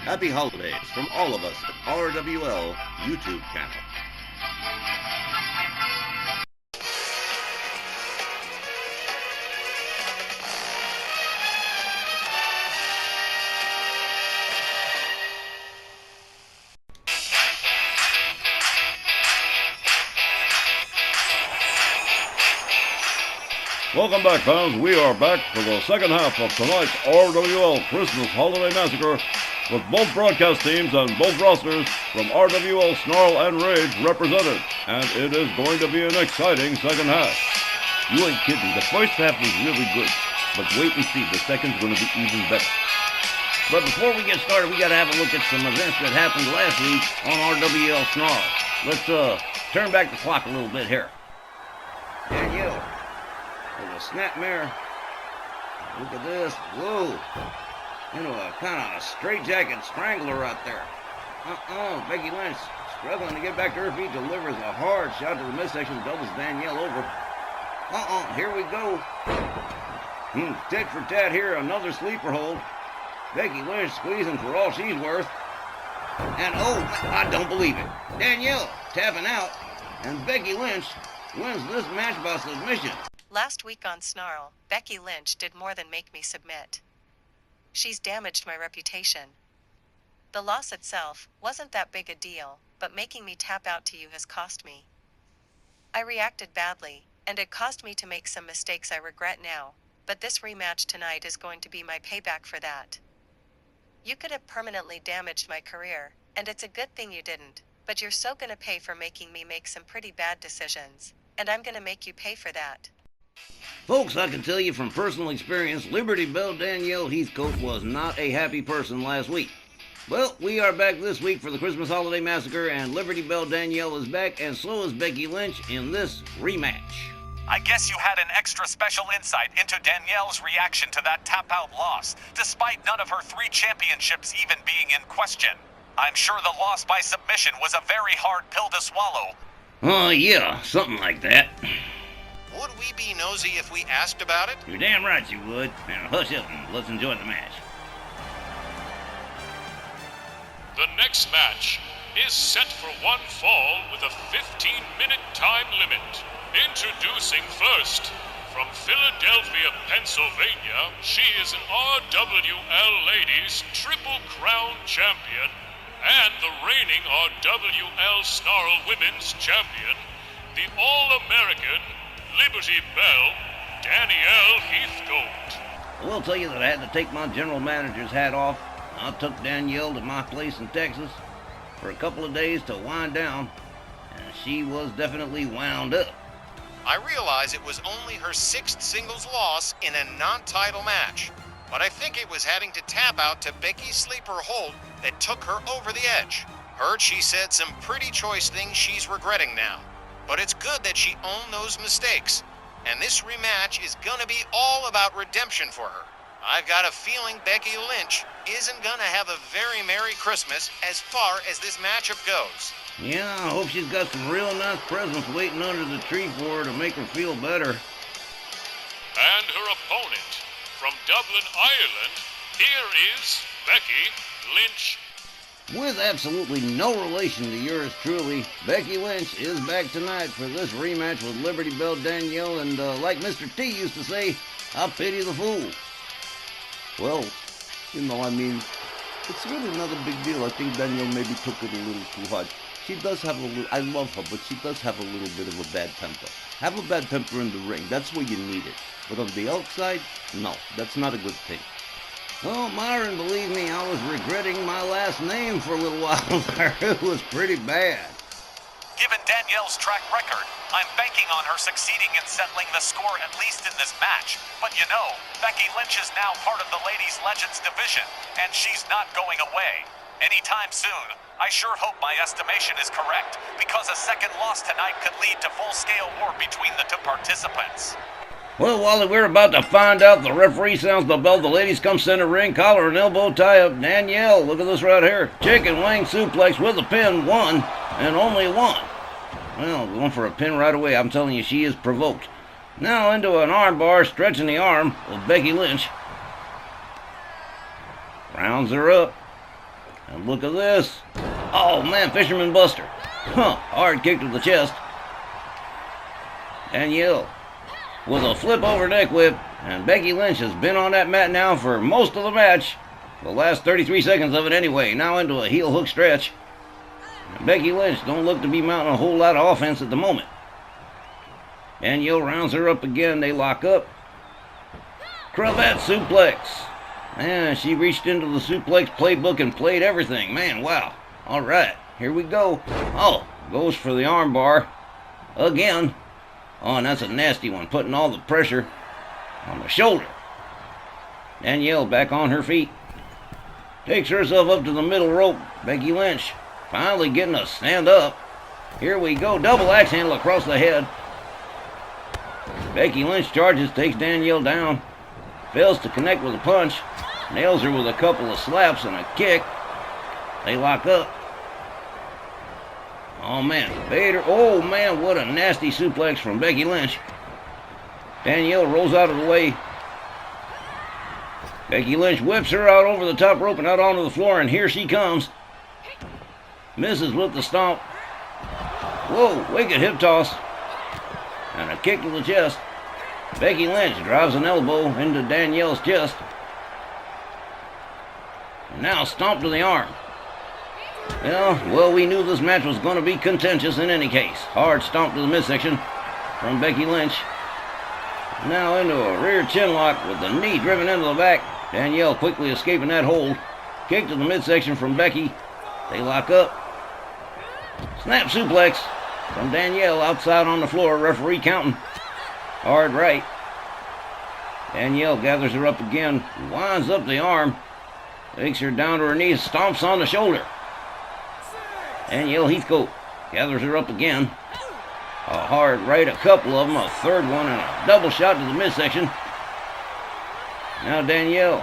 Happy holidays from all of us at RWL YouTube channel. Welcome back, fans. We are back for the second half of tonight's RWL Christmas Holiday Massacre with both broadcast teams and both rosters from RWL Snarl and Rage represented. And it is going to be an exciting second half. You ain't kidding. The first half was really good. But wait and see. The second's going to be even better. But before we get started, we got to have a look at some events that happened last week on RWL Snarl. Let's turn back the clock a little bit here. Danielle. There's a snapmare. Look at this. Whoa. Into a kind of straitjacket strangler right there. Becky Lynch struggling to get back to her feet, delivers a hard shot to the midsection, doubles Danielle over. Here we go. Tit for tat here, another sleeper hold. Becky Lynch squeezing for all she's worth. And I don't believe it. Danielle tapping out, and Becky Lynch wins this match by submission. Last week on Snarl, Becky Lynch did more than make me submit. She's damaged my reputation. The loss itself wasn't that big a deal, but making me tap out to you has cost me. I reacted badly, and it caused me to make some mistakes I regret now, but this rematch tonight is going to be my payback for that. You could have permanently damaged my career, and it's a good thing you didn't, but you're so gonna pay for making me make some pretty bad decisions, and I'm gonna make you pay for that. Folks, I can tell you from personal experience, Liberty Belle Danielle Heathcote was not a happy person last week. Well, we are back this week for the Christmas Holiday Massacre, and Liberty Belle Danielle is back, and so is Becky Lynch in this rematch. I guess you had an extra special insight into Danielle's reaction to that tap-out loss, despite none of her 3 championships even being in question. I'm sure the loss by submission was a very hard pill to swallow. Oh, yeah, something like that. Would we be nosy if we asked about it? You're damn right you would. Now hush up and let's enjoy the match. The next match is set for one fall with a 15-minute time limit. Introducing first, from Philadelphia, Pennsylvania, she is an RWL Ladies Triple Crown Champion and the reigning RWL Snarl Women's Champion, the All-American Liberty Belle Danielle Heathcote. I will tell you that I had to take my general manager's hat off. I took Danielle to my place in Texas for a couple of days to wind down, and she was definitely wound up. I realize it was only her 6th singles loss in a non-title match, but I think it was having to tap out to Becky's sleeper hold that took her over the edge. Heard she said some pretty choice things she's regretting now, but it's good that she owned those mistakes, and this rematch is gonna be all about redemption for her. I've got a feeling Becky Lynch isn't gonna have a very Merry Christmas as far as this matchup goes. Yeah, I hope she's got some real nice presents waiting under the tree for her to make her feel better. And her opponent, from Dublin, Ireland, here is Becky Lynch. With absolutely no relation to yours truly, Becky Lynch is back tonight for this rematch with Liberty Belle Danielle, and like Mr. T used to say, I pity the fool. Well, it's really not a big deal. I think Danielle maybe took it a little too hard. She does have a little, I love her, but she does have a little bit of a bad temper. Have a bad temper in the ring, that's where you need it. But on the outside, no, that's not a good thing. Oh, Myron, believe me, I was regretting my last name for a little while there. It was pretty bad. Given Danielle's track record, I'm banking on her succeeding in settling the score at least in this match. But you know, Becky Lynch is now part of the Ladies Legends division, and she's not going away. Anytime soon. I sure hope my estimation is correct, because a second loss tonight could lead to full-scale war between the 2 participants. Well, Wally, we're about to find out. The referee sounds the bell. The ladies come center ring, collar and elbow tie up. Danielle, look at this right here. Chicken wing suplex with a pin, 1 and only 1. Well, going for a pin right away. I'm telling you, she is provoked. Now into an arm bar, stretching the arm of Becky Lynch. Rounds her up. And look at this. Oh, man, Fisherman Buster. Huh, hard kick to the chest. Danielle with a flip over neck whip. And Becky Lynch has been on that mat now for most of the match. The last 33 seconds of it anyway. Now into a heel hook stretch. And Becky Lynch don't look to be mounting a whole lot of offense at the moment. Danielle rounds her up again. They lock up. Cravat suplex. Man, she reached into the suplex playbook and played everything. Man, wow. All right, here we go. Oh, goes for the arm bar. Again. Oh, and that's a nasty one, putting all the pressure on the shoulder. Danielle back on her feet. Takes herself up to the middle rope. Becky Lynch finally getting a stand up. Here we go. Double axe handle across the head. Becky Lynch charges, takes Danielle down. Fails to connect with a punch. Nails her with a couple of slaps and a kick. They lock up. Oh, man. Vader. Oh, man, what a nasty suplex from Becky Lynch. Danielle rolls out of the way. Becky Lynch whips her out over the top rope and out onto the floor, and here she comes. Misses with the stomp. Whoa, wicked hip toss. And a kick to the chest. Becky Lynch drives an elbow into Danielle's chest. And now stomp to the arm. Well, we knew this match was going to be contentious in any case. Hard stomp to the midsection from Becky Lynch. Now into a rear chin lock with the knee driven into the back. Danielle quickly escaping that hold. Kick to the midsection from Becky. They lock up. Snap suplex from Danielle outside on the floor. Referee counting. Hard right. Danielle gathers her up again. Winds up the arm. Takes her down to her knees. Stomps on the shoulder. Danielle Heathcote gathers her up again. A hard right, a couple of them, a third one, and a double shot to the midsection. Now Danielle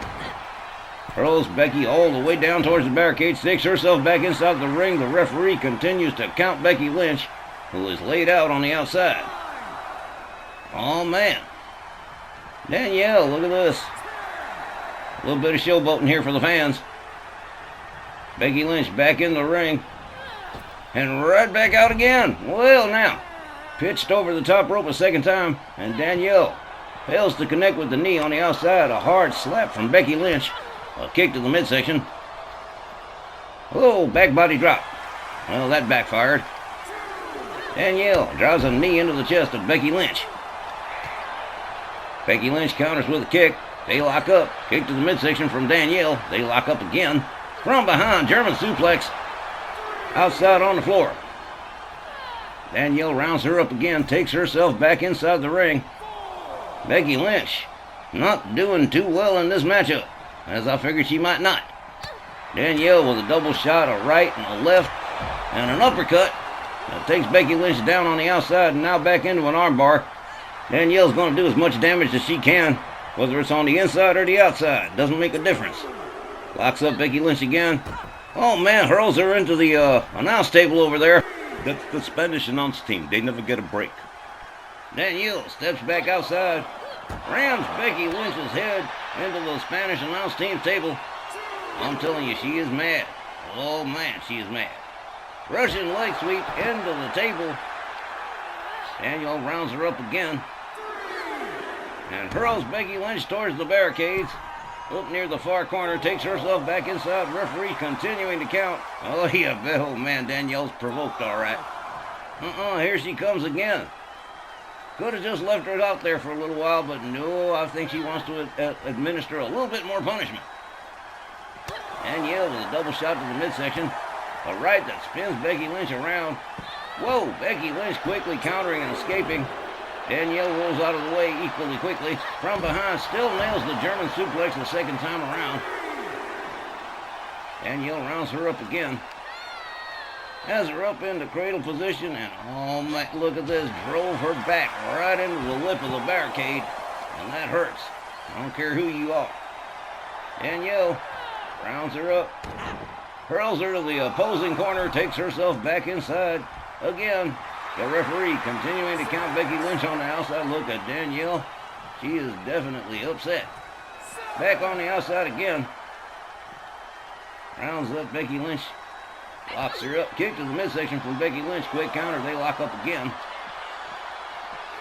hurls Becky all the way down towards the barricade, sticks herself back inside the ring. The referee continues to count Becky Lynch, who is laid out on the outside. Oh, man. Danielle, look at this. A little bit of showboating here for the fans. Becky Lynch back in the ring. And right back out again. Well, now, pitched over the top rope a second time, and Danielle fails to connect with the knee on the outside. A hard slap from Becky Lynch. A kick to the midsection. Oh, back body drop. Well, that backfired. Danielle drives a knee into the chest of Becky Lynch. Becky Lynch counters with a kick. They lock up. Kick to the midsection from Danielle. They lock up again. From behind, German suplex. Outside on the floor. Danielle rounds her up again, takes herself back inside the ring. Becky Lynch not doing too well in this matchup, as I figured she might not. Danielle with a double shot, a right and a left, and an uppercut. That takes Becky Lynch down on the outside and now back into an armbar. Danielle's going to do as much damage as she can, whether it's on the inside or the outside. Doesn't make a difference. Locks up Becky Lynch again. Oh, man, hurls her into the announce table over there. That's the Spanish announce team. They never get a break. Danielle steps back outside, rams Becky Lynch's head into the Spanish announce team table. I'm telling you, she is mad. Oh, man, she is mad. Russian leg sweep into the table. Danielle rounds her up again and hurls Becky Lynch towards the barricades. Up near the far corner, takes herself back inside. Referee continuing to count. Oh, yeah, bet old man Danielle's provoked, all right. Here she comes again. Could have just left her out there for a little while, but no, I think she wants to administer a little bit more punishment. Danielle with a double shot to the midsection. A right that spins Becky Lynch around. Whoa, Becky Lynch quickly countering and escaping. Danielle rolls out of the way equally quickly. From behind, still nails the German suplex the second time around. Danielle rounds her up again. Has her up into cradle position, and oh my, look at this. Drove her back right into the lip of the barricade, and that hurts. I don't care who you are. Danielle rounds her up. Hurls her to the opposing corner, takes herself back inside. Again, the referee continuing to count Becky Lynch on the outside. Look at Danielle. She is definitely upset. Back on the outside again. rounds up Becky Lynch, locks her up. Kick to the midsection from Becky Lynch. Quick counter. They lock up again.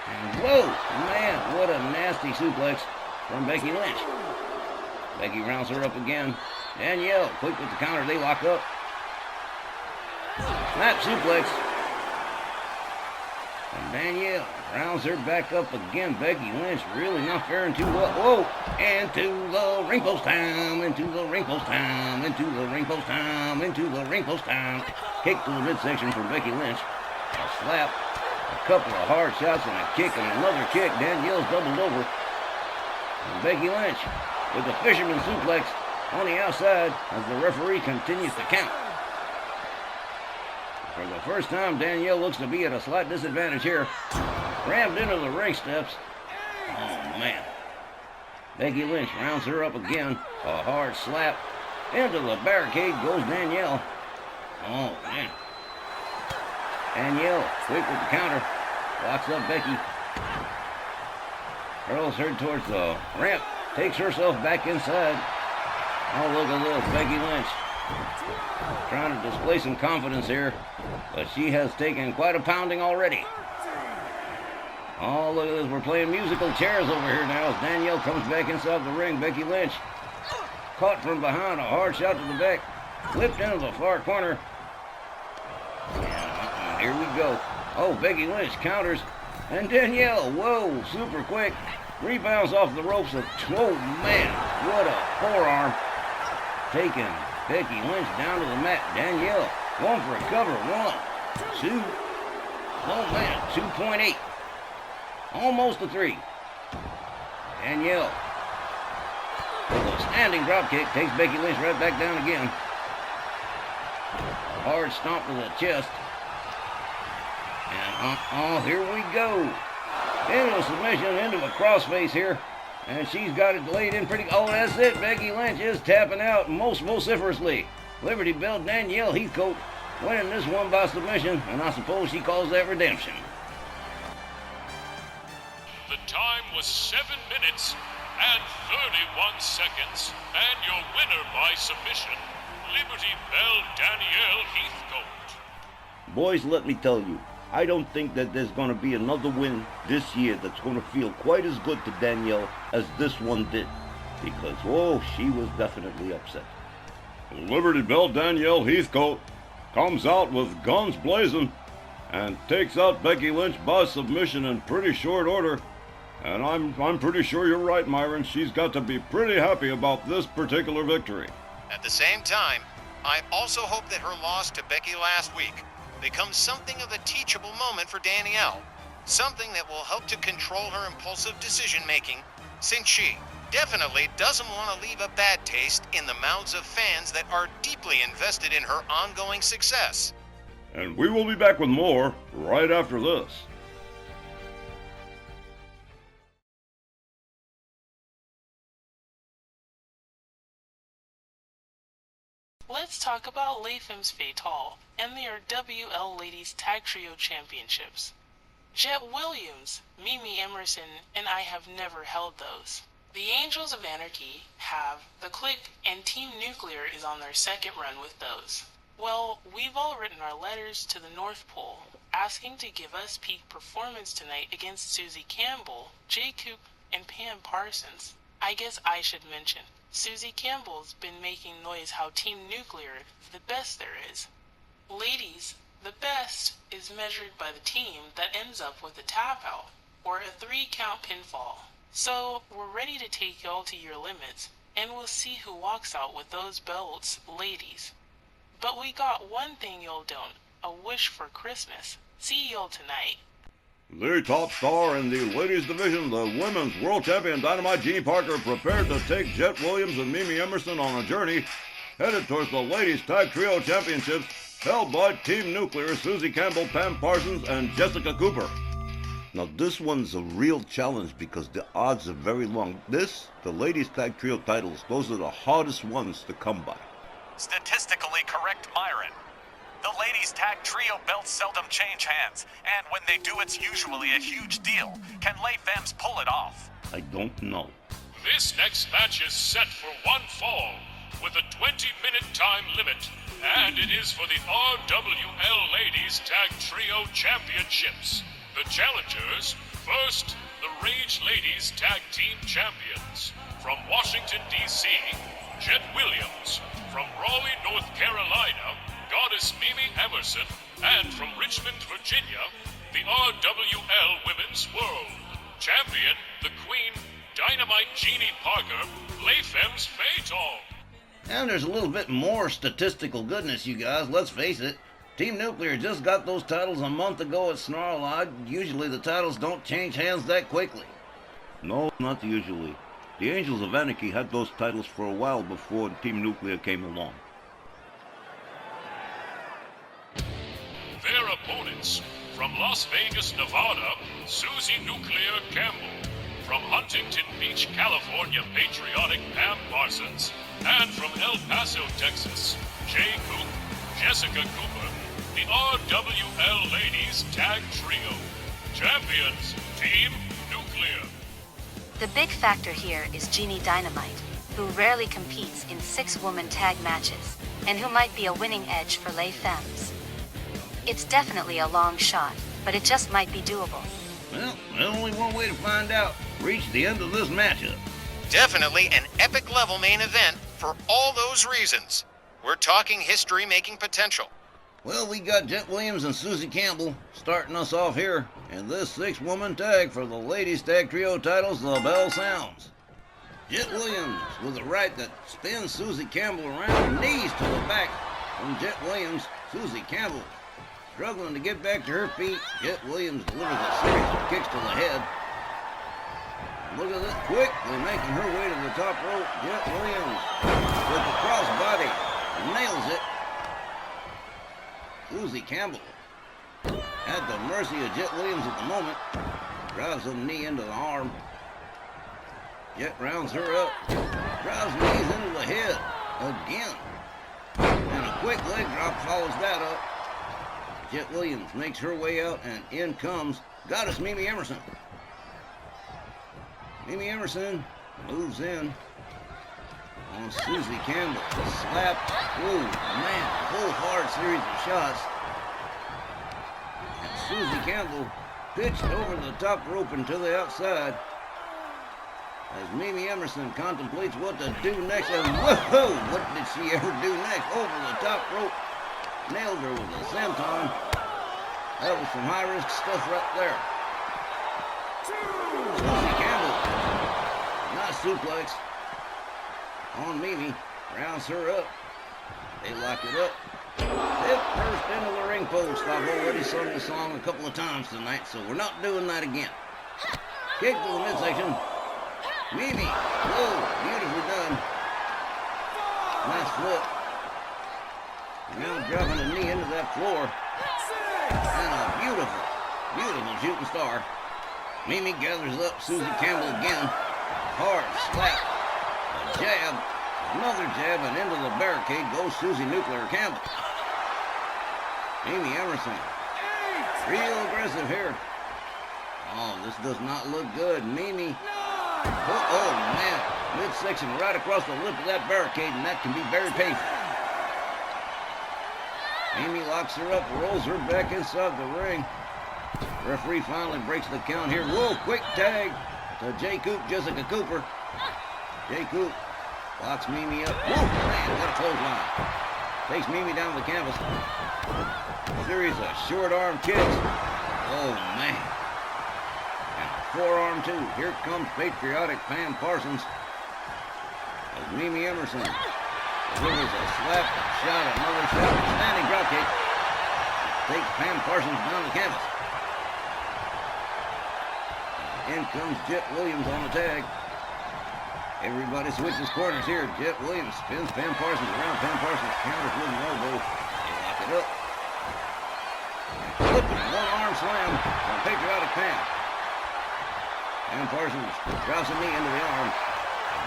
And whoa, man, what a nasty suplex from Becky Lynch. Becky rounds her up again. Danielle, quick with the counter. They lock up. Snap suplex. And Danielle rounds her back up again. Becky Lynch really not faring too well. Whoa! Into the ring post time. Into the ring post time. Into the ring post time. Into the ring post time. Kick to the midsection from Becky Lynch. A slap. A couple of hard shots and a kick and another kick. Danielle's doubled over. And Becky Lynch with the fisherman suplex on the outside as the referee continues to count. For the first time, Danielle looks to be at a slight disadvantage here. Rammed into the ring steps. Oh, man. Becky Lynch rounds her up again. A hard slap. Into the barricade goes Danielle. Oh, man. Danielle, quick with the counter. Locks up Becky. Hurls her towards the ramp. Takes herself back inside. Oh, look at this. Becky Lynch trying to display some confidence here, but she has taken quite a pounding already. Oh, look at this. We're playing musical chairs over here now as Danielle comes back inside the ring. Becky Lynch caught from behind. A hard shot to the back. Flipped into the far corner. And here we go. Oh, Becky Lynch counters. And Danielle, whoa, super quick. Rebounds off the ropes. Whoa, man, what a forearm. Taking Becky Lynch down to the mat. Danielle going for a cover. 1, 2. Oh, man, 2.8. Almost a 3. Danielle with a standing drop kick takes Becky Lynch right back down again. A hard stomp to the chest. And here we go. Into a submission, into a crossface here. And she's got it laid in pretty... Oh, that's it. Becky Lynch is tapping out most vociferously. Liberty Bell Danielle Heathcote winning this one by submission. And I suppose she calls that redemption. The time was 7 minutes and 31 seconds, and your winner by submission, Liberty Bell Danielle Heathcote. Boys, let me tell you, I don't think that there's going to be another win this year that's going to feel quite as good to Danielle as this one did. Because, oh, she was definitely upset. Liberty Bell Danielle Heathcote comes out with guns blazing and takes out Becky Lynch by submission in pretty short order. And I'm pretty sure you're right, Myron. She's got to be pretty happy about this particular victory. At the same time, I also hope that her loss to Becky last week becomes something of a teachable moment for Danielle. Something that will help to control her impulsive decision-making, since she definitely doesn't want to leave a bad taste in the mouths of fans that are deeply invested in her ongoing success. And we will be back with more right after this. Let's talk about Les Femmes Fatales and their WL Ladies Tag Trio Championships. Jet Williams, Mimi Emerson, and I have never held those. The Angels of Anarchy have The Clique, and Team Nuclear is on their second run with those. Well, we've all written our letters to the North Pole, asking to give us peak performance tonight against Susie Campbell, Jay Coop, and Pam Parsons. I guess I should mention, Susie Campbell's been making noise how Team Nuclear is the best there is. Ladies, the best is measured by the team that ends up with a tap out, or a 3-count pinfall. So, we're ready to take y'all to your limits, and we'll see who walks out with those belts, ladies. But we got one thing y'all don't, a wish for Christmas. See y'all tonight. The top star in the ladies division, the women's world champion Dynamite Jeannie Parker, prepared to take Jet Williams and Mimi Emerson on a journey headed towards the ladies tag trio championships held by Team Nuclear, Susie Campbell, Pam Parsons, and Jessica Cooper. Now this one's a real challenge because the odds are very long. The ladies tag trio titles, those are the hardest ones to come by. Statistically correct, Myron. The ladies' tag trio belts seldom change hands, and when they do, it's usually a huge deal. Can Les Femmes pull it off? I don't know. This next match is set for one fall, with a 20-minute time limit, and it is for the RWL Ladies Tag Trio Championships. The challengers, first, the Rage Ladies Tag Team Champions. From Washington, D.C., Jet Williams. From Raleigh, North Carolina, Goddess Mimi Emerson. And from Richmond, Virginia, the RWL Women's World Champion, the Queen, Dynamite Jeannie Parker, Les Femmes Fatal. And there's a little bit more statistical goodness, you guys. Let's face it. Team Nuclear just got those titles a month ago at Snarl Lodge. Usually the titles don't change hands that quickly. No, not usually. The Angels of Anarchy had those titles for a while before Team Nuclear came along. Their opponents, from Las Vegas, Nevada, Susie Nuclear Campbell. From Huntington Beach, California, patriotic Pam Parsons. And from El Paso, Texas, Jay Coop, Jessica Cooper, the RWL Ladies Tag Trio. Champions, Team Nuclear. The big factor here is Jeannie Dynamite, who rarely competes in 6-woman tag matches, and who might be a winning edge for Les Femmes. It's definitely a long shot, but it just might be doable. Well, there's only one way to find out. Reach the end of this matchup. Definitely an epic level main event for all those reasons. We're talking history-making potential. Well, we got Jet Williams and Susie Campbell starting us off here in this 6-woman tag for the Ladies Tag Trio titles. The bell sounds. Jet Williams with a right that spins Susie Campbell around, knees to the back from Jet Williams. Susie Campbell struggling to get back to her feet. Jet Williams delivers a series of kicks to the head. Look at this, quickly making her way to the top rope. Jet Williams with the crossbody nails it. Susie Campbell at the mercy of Jet Williams at the moment. Drives a knee into the arm. Jet rounds her up. Drives knees into the head again. And a quick leg drop follows that up. Jet Williams makes her way out, and in comes Goddess Mimi Emerson. Mimi Emerson moves in on Susie Campbell. Slap. Ooh, man, full hard series of shots. And Susie Campbell pitched over the top rope and to the outside as Mimi Emerson contemplates what to do next. And whoa, what did she ever do next? Over the top rope. Nailed her with a senton. That was some high-risk stuff right there. Susie Campbell. Nice suplex on Mimi. Rounds her up. They lock it up. Hip first into the ring post. I've already sung the song a couple of times tonight, so we're not doing that again. Kick to the midsection. Mimi. Whoa, beautifully done. Nice flip. Now dropping a knee into that floor. And a beautiful, beautiful shooting star. Mimi gathers up Susie Campbell again. Hard slap. A jab. Another jab, and into the barricade goes Susie Nuclear Campbell. Mimi Emerson. Real aggressive here. Oh, this does not look good. Mimi. Oh man. Midsection right across the lip of that barricade, and that can be very painful. Mimi locks her up, rolls her back inside the ring. Referee finally breaks the count here. Whoa, quick tag to Jay Coop, Jessica Cooper. Jay Coop locks Mimi up. Whoa, man, what a clothesline. Takes Mimi down to the canvas. Series of short arm kicks. Oh, man. And a forearm, too. Here comes patriotic Pam Parsons. As Mimi Emerson delivers a slap, shot, another shot, standing dropkick. Takes Pam Parsons down the canvas. In comes Jet Williams on the tag. Everybody switches corners here. Jet Williams spins Pam Parsons around. Pam Parsons counters with an elbow. They lock it up. Flipping one-arm slam on patriotic Pam. Pam Parsons drops a knee into the arm.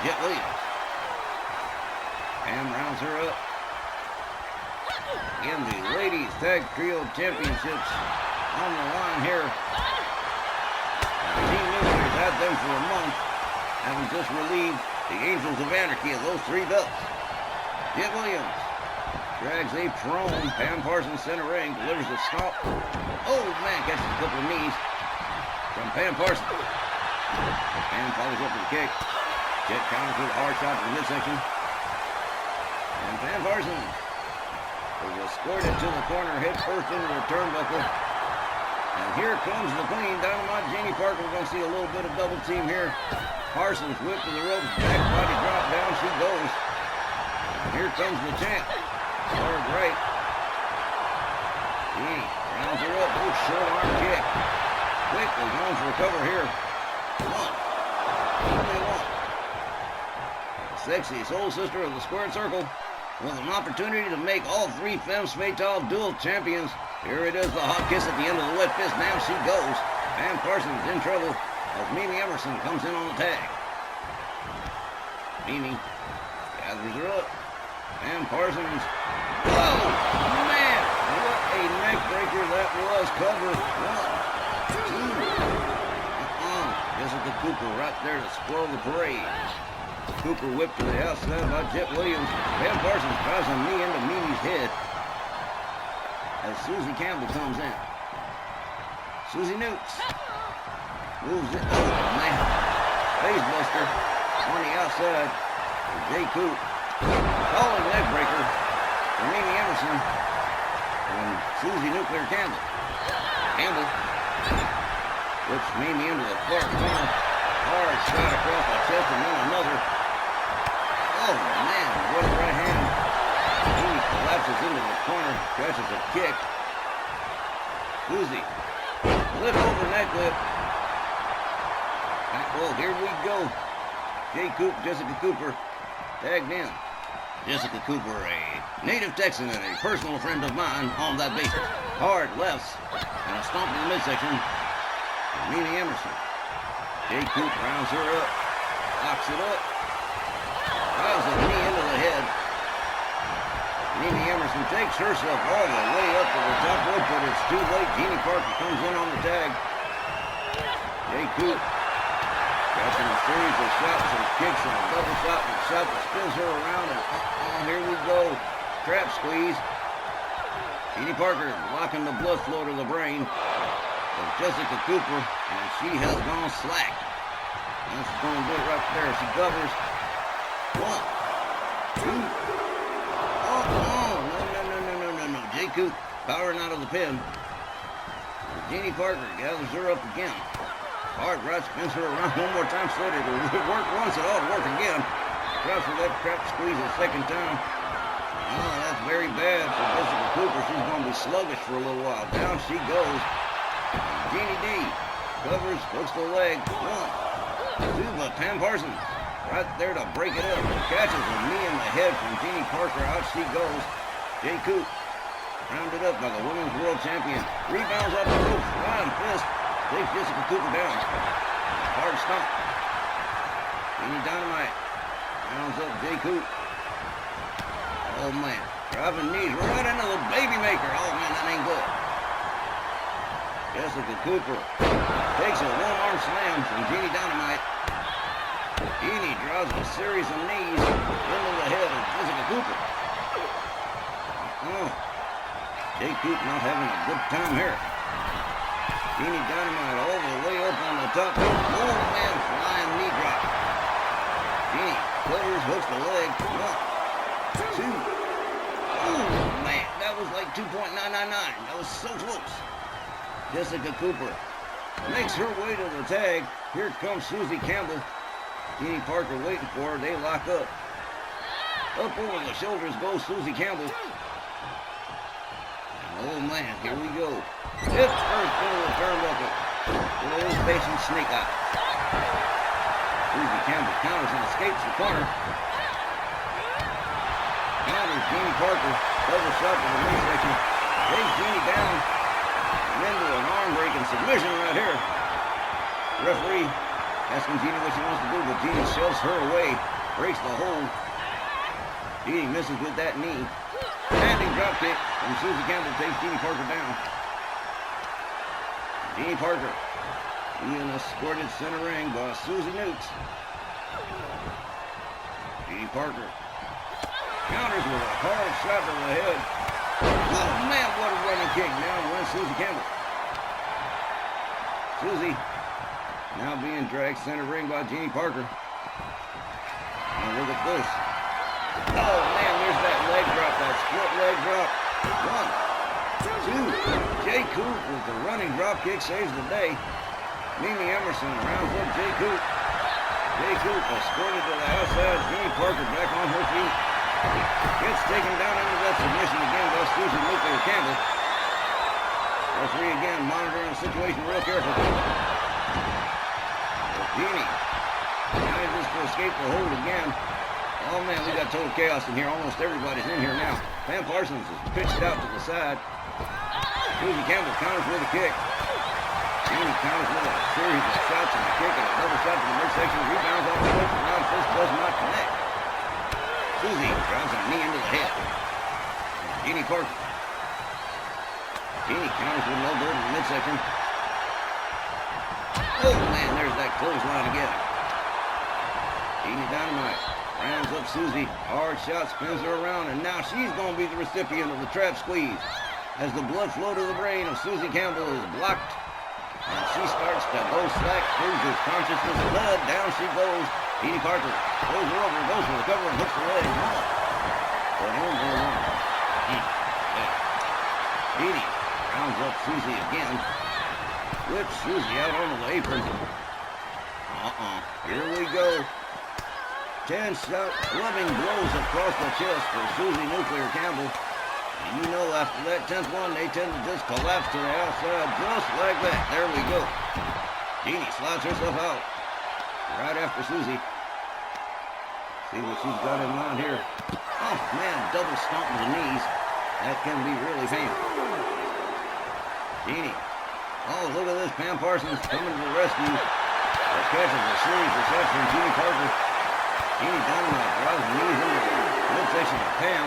Jet Williams. Pam rounds her up. Again, the Ladies Tag Trio Championships on the line here. Team Nuclear's had them for a month, having just relieved the Angels of Anarchy of those 3 belts. Jet Williams drags a prone. Pam Parsons center ring, delivers a stomp. Oh man, catches a couple of knees from Pam Parsons. Pam follows up with a kick. Jet counters with a hard shot to the midsection. And Pam Parsons is escorted to the corner, hit first into the turnbuckle. And here comes the Queen, Dynamite Jeannie Parker. We're going to see a little bit of double team here. Parsons whipped to the ropes, back body drop, down she goes. And here comes the champ. Hard right. Jeannie rounds her up, oh, short arm kick. Quickly going for a cover here. One. Only one. Sexy Soul Sister of the Squared Circle with an opportunity to make all three Femmes Fatale dual champions. Here it is, the hot kiss at the end of the wet fist. Now she goes. Pam Parsons in trouble as Mimi Emerson comes in on the tag. Mimi gathers her up. Pam Parsons. Whoa! Man! What a neck breaker that was. Cover. One, two. Jessica Cooper right there to spoil the parade. Cooper whipped to the outside by Jet Williams. Pam Parsons drives a knee into Mimi's head as Susie Campbell comes in. Susie Nukes moves it. Oh, man. Face buster on the outside for Jay Coop. Solid leg breaker for Mimi Emerson and Susie Nuclear Campbell. Campbell whips Mimi into the far corner. Hard shot across the chest and then another. Oh, man. What a right hand. Mimi collapses into the corner, catches a kick. Susie, flip over neck whip. Well, here we go. Jay Coop, Jessica Cooper, tagged in. Jessica Cooper, a native Texan and a personal friend of mine on that basis. Hard lefts and a stomp to the midsection for Mimi Emerson. Jay Coop rounds her up, locks it up, drives a knee into the head. Mimi Emerson takes herself all the way up to the top rope, but it's too late. Jeannie Parker comes in on the tag. Jay Coop catching a series of shots and kicks and a double shot and a shot that spins her around. And here we go. Trap squeeze. Jeannie Parker blocking the blood flow to the brain of Jessica Cooper, and she has gone slack. That's going to do it right there. She covers. One, two. No. Jay Coop powering out of the pin. Jeannie Parker gathers her up again. Hard right spins her around one more time. Said it'll work once, it ought to work again. Tries for that trap squeeze a second time. Oh, that's very bad for Jessica Cooper. She's going to be sluggish for a little while. Down she goes. Jeannie D covers, hooks the leg. One, two, but Pam Parsons right there to break it up. Catches a knee in the head from Jeannie Parker. Out she goes. Jay Coop rounded up by the Women's World Champion. Rebounds off the ropes. Flying fist. Takes Jessica Cooper down. Hard stomp. Jeannie Dynamite rounds up Jay Coop. Oh man. Driving knees right into the baby maker. Oh man, that ain't good. Jessica Cooper takes a one-arm slam from Jeannie Dynamite. Jeannie drives a series of knees into the head of Jessica Cooper. Jay Coop not having a good time here. Jeannie Dynamite all the way up on the top. Oh man, flying knee drop. Jeannie covers, hooks the leg. One, two. Oh man, that was like 2.999. That was so close. Jessica Cooper makes her way to the tag. Here comes Susie Campbell. Jeannie Parker waiting for her. They lock up. Up over the shoulders goes Susie Campbell. Oh man, here we go. Hip first into the turnbuckle. With a facing snake eye. Susie Campbell counters and escapes the corner. Counters Jeannie Parker. Double shot to the midsection. Takes Jeannie down. And into an arm-breaking submission right here. Referee asking Jeannie what she wants to do, but Jeannie shoves her away. Breaks the hold. Jeannie misses with that knee. Standing drop kick, and Susie Campbell takes Jeannie Parker down. Jeannie Parker being escorted center ring by Susie Nukes. Jeannie Parker Counters with a hard shot to the head. Oh, man, what a running kick. Now runs Susie Campbell. Susie now being dragged center ring by Jeannie Parker. Now look at this. Oh, man, there's that leg drop, that split leg drop. 1, 2. Jay Coop with the running drop kick saves the day. Mimi Emerson rounds up Jay Coop. Jay Coop escorted to the outside. Jeannie Parker back on her feet. Gets taken down into that submission again by Susie Nuclear Campbell. Referee again monitoring the situation real careful. Jeannie manages to escape the hold again. Oh man, we got total chaos in here. Almost everybody's in here now. Pam Parsons is pitched out to the side. Susie Campbell counters with a kick. Jeannie counters with a series of shots and a kick and a double shot to the midsection. Rebounds off the ropes. Round fist does not connect. Susie drives a knee into the head. Jeannie Parker. Jeannie counters with an elbow to the midsection. Oh man, there's that clothesline again. Jeannie Dynamite rounds up Susie. Hard shot, spins her around, and now she's going to be the recipient of the trap squeeze. As the blood flow to the brain of Susie Campbell is blocked, and she starts to go slack, loses consciousness, blood, down she goes. Jeannie Parker throws her over, goes for the cover, and hooks the leg. But Jeannie rounds up Susie again. Whips Susie out onto the apron. Here we go. 10-shot clubbing blows across the chest for Susie Nuclear Campbell. And you know after that 10th one, they tend to just collapse to the outside just like that. There we go. Jeannie slides herself out right after Susie. See what she's got in mind here. Oh, man, double stomp to the knees. That can be really painful. Jeannie. Oh, look at this. Pam Parsons coming to the rescue. Catches a series of shots from Jeannie Parker. Jeannie Dynamite drives the knees into the midsection of Pam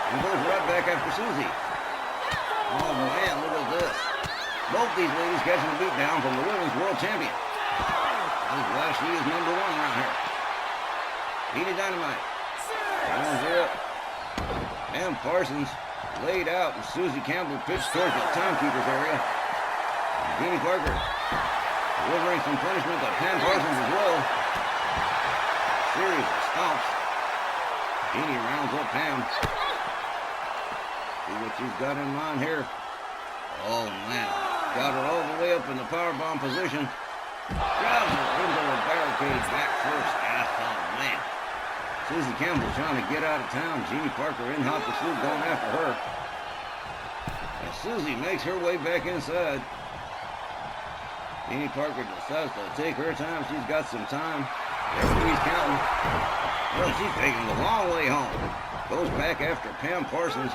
and goes right back after Susie. Oh man, look at this. Both these ladies catching a beat down from the women's world champion. This is why she is #1 around here. Jeannie Dynamite rounds her up. Pam Parsons laid out and Susie Campbell pitched towards the timekeeper's area. Jeannie Parker delivering some punishment to Pam Parsons as well. Series of stomps. Jeannie rounds up Pam. See what she's got in mind here. Oh man, got her all the way up in the powerbomb position. Drives her into the barricade back first. Oh man. Susie Campbell trying to get out of town. Jeannie Parker in hot pursuit going after her. And Susie makes her way back inside. Jeannie Parker decides to take her time. She's got some time. Referee's counting. Well, she's taking the long way home. Goes back after Pam Parsons.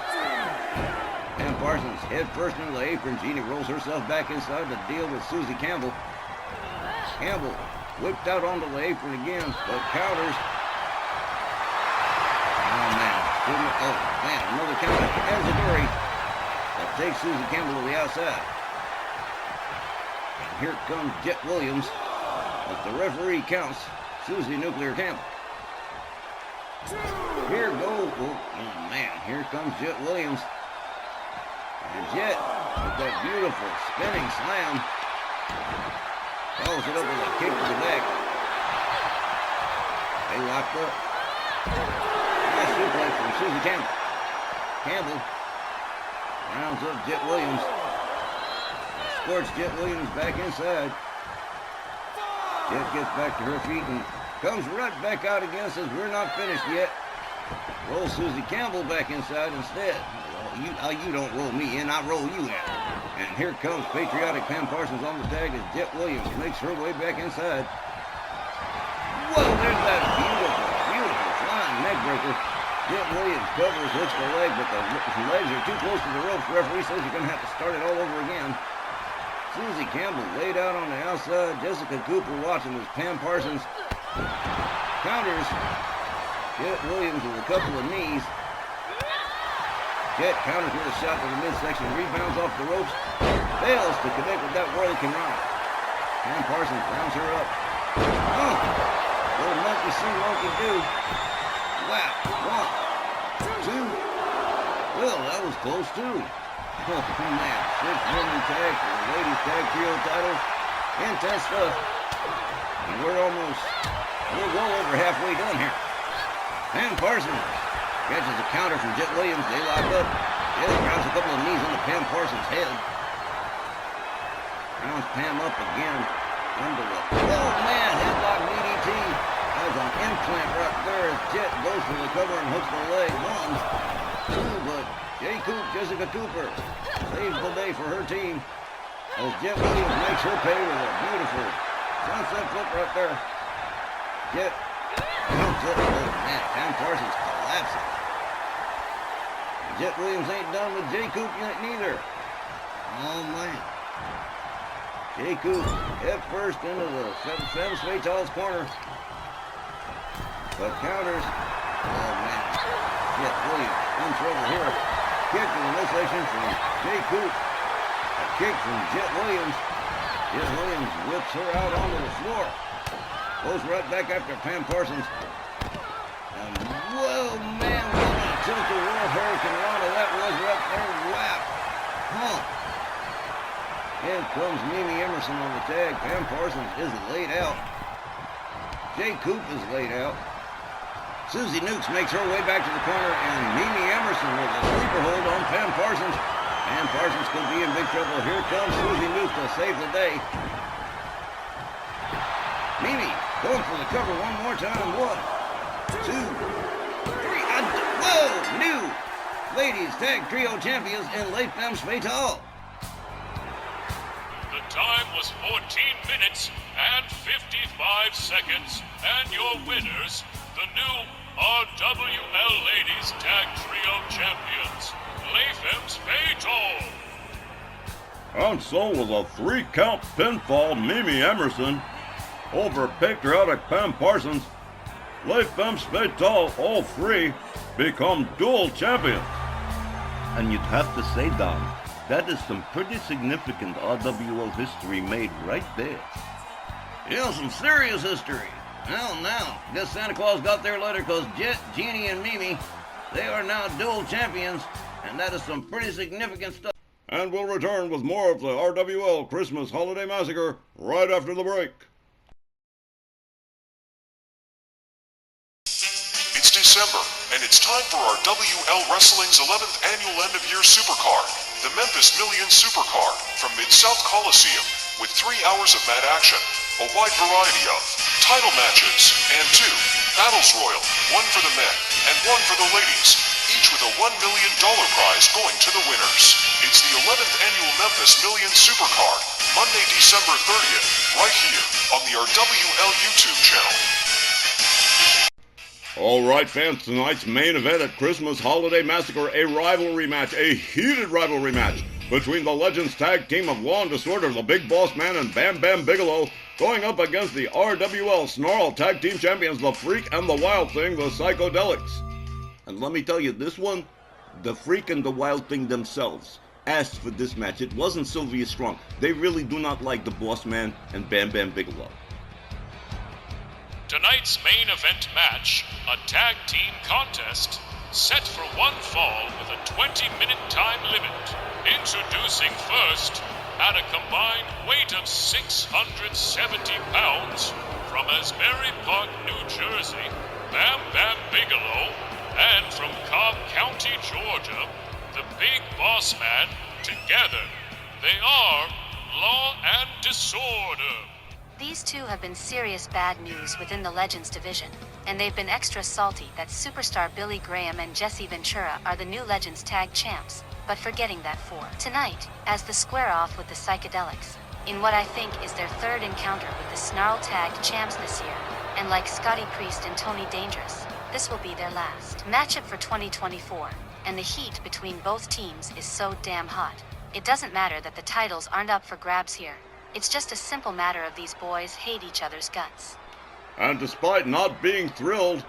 Pam Parsons head first into the apron. Jeannie rolls herself back inside to deal with Susie Campbell. Campbell whipped out onto the apron again, but counters. Oh man, another counter. Enziguri that takes Susie Campbell to the outside. And here comes Jet Williams as the referee counts Susie Nuclear Campbell. Here goes, oh man, here comes Jet Williams. And Jet, with that beautiful spinning slam, follows it up with a kick to the back. They locked up. Nice suplex from Susie Campbell. Campbell rounds up Jet Williams. Escorts Jet Williams back inside. Jet gets back to her feet and comes right back out again, says we're not finished yet. Rolls Susie Campbell back inside instead. Well, you don't roll me in, I roll you in. And here comes patriotic Pam Parsons on the tag as Jet Williams makes her way back inside. Whoa, there's that beautiful, beautiful flying neck breaker. Jet Williams covers, hooks the leg, but the legs are too close to the ropes. The referee says you're going to have to start it all over again. Susie Campbell laid out on the outside. Jessica Cooper watching as Pam Parsons counters Jet Williams with a couple of knees. Jet counters with a shot to the midsection, rebounds off the ropes, fails to connect with that whirling rod. Pam Parsons rounds her up. Oh, what a monkey see, monkey do. Wow, 2. Well, that was close too. Oh man, 6-woman tag for the ladies tag trio titles. Intense stuff. And we're well over halfway done here. Pam Parsons catches a counter from Jet Williams. They lock up. Jet grounds a couple of knees into Pam Parsons' head. Rounds Pam up again. Under the... Oh man, headlock DDT. Has an implant right there as Jet goes for the cover and hooks the leg. 1, 2, but Jay Coop, Jessica Cooper, saves the day for her team as Jet Williams makes her pay with a beautiful sunset flip right there. Jet counts up. Oh man, Pam Parsons collapses. Jet Williams ain't done with Jay Coop yet neither. Oh man. Jay Coop head first into the Femme Fatale's corner. But counters. Oh man. Jet Williams in trouble here. Kick in the midsection from Jay Coop. A kick from Jet Williams. Jet Williams whips her out onto the floor. Goes right back after Pam Parsons. And whoa man, what a tilt-a-whirl Hurricane Rana that was right there. Wow. Huh. In comes Mimi Emerson on the tag. Pam Parsons is laid out. Jay Coop is laid out. Susie Nukes makes her way back to the corner, and Mimi Emerson with a sleeper hold on Pam Parsons. Pam Parsons could be in big trouble. Here comes Susie Nukes to save the day. Mimi going for the cover one more time. 1, 2, 3. Whoa! New ladies tag trio champions in Les Femmes Fatales. The time was 14 minutes and 55 seconds, and your winners, the new RWL Ladies Tag Trio Champions, Les Femmes Fatales. And so with a 3-count pinfall, Mimi Emerson over patriotic Pam Parsons, Les Femmes Fatales, all 3, become dual champions. And you'd have to say, Don, that is some pretty significant RWL history made right there. Yeah, some serious history. Well, now, guess Santa Claus got their letter because Jet, Jeannie, and Mimi, they are now dual champions, and that is some pretty significant stuff. And we'll return with more of the RWL Christmas Holiday Massacre right after the break. It's December, and it's time for our WL Wrestling's 11th annual end-of-year supercard, the Memphis Million Supercard from Mid-South Coliseum, with 3 hours of mad action, a wide variety of title matches, and 2 Battles Royal, 1 for the men and 1 for the ladies, each with a $1 million prize going to the winners. It's the 11th annual Memphis Million Supercard, Monday, December 30th, right here on the RWL YouTube channel. All right, fans, tonight's main event at Christmas Holiday Massacre, a rivalry match, a heated rivalry match between the Legends tag team of Law and Disorder, the Big Boss Man and Bam Bam Bigelow, going up against the RWL Snarl tag team champions, the Freak and the Wild Thing, the Psychedelics. And let me tell you, this one, the Freak and the Wild Thing themselves asked for this match. It wasn't Sylvia Strong. They really do not like the Boss Man and Bam Bam Bigelow. Tonight's main event match, a tag team contest, set for one fall with a 20-minute time limit. Introducing first, at a combined weight of 670 pounds, from Asbury Park, New Jersey, Bam Bam Bigelow, and from Cobb County, Georgia, the Big Boss Man. Together, they are Law and Disorder. These two have been serious bad news within the Legends division, and they've been extra salty that superstar Billy Graham and Jesse Ventura are the new Legends tag champs, but forgetting that for tonight, as the square off with the Psychedelics, in what I think is their third encounter with the Snarl tag champs this year, and like Scotty Priest and Tony Dangerous, this will be their last matchup for 2024, and the heat between both teams is so damn hot. It doesn't matter that the titles aren't up for grabs here. It's just a simple matter of these boys hate each other's guts. And despite not being thrilled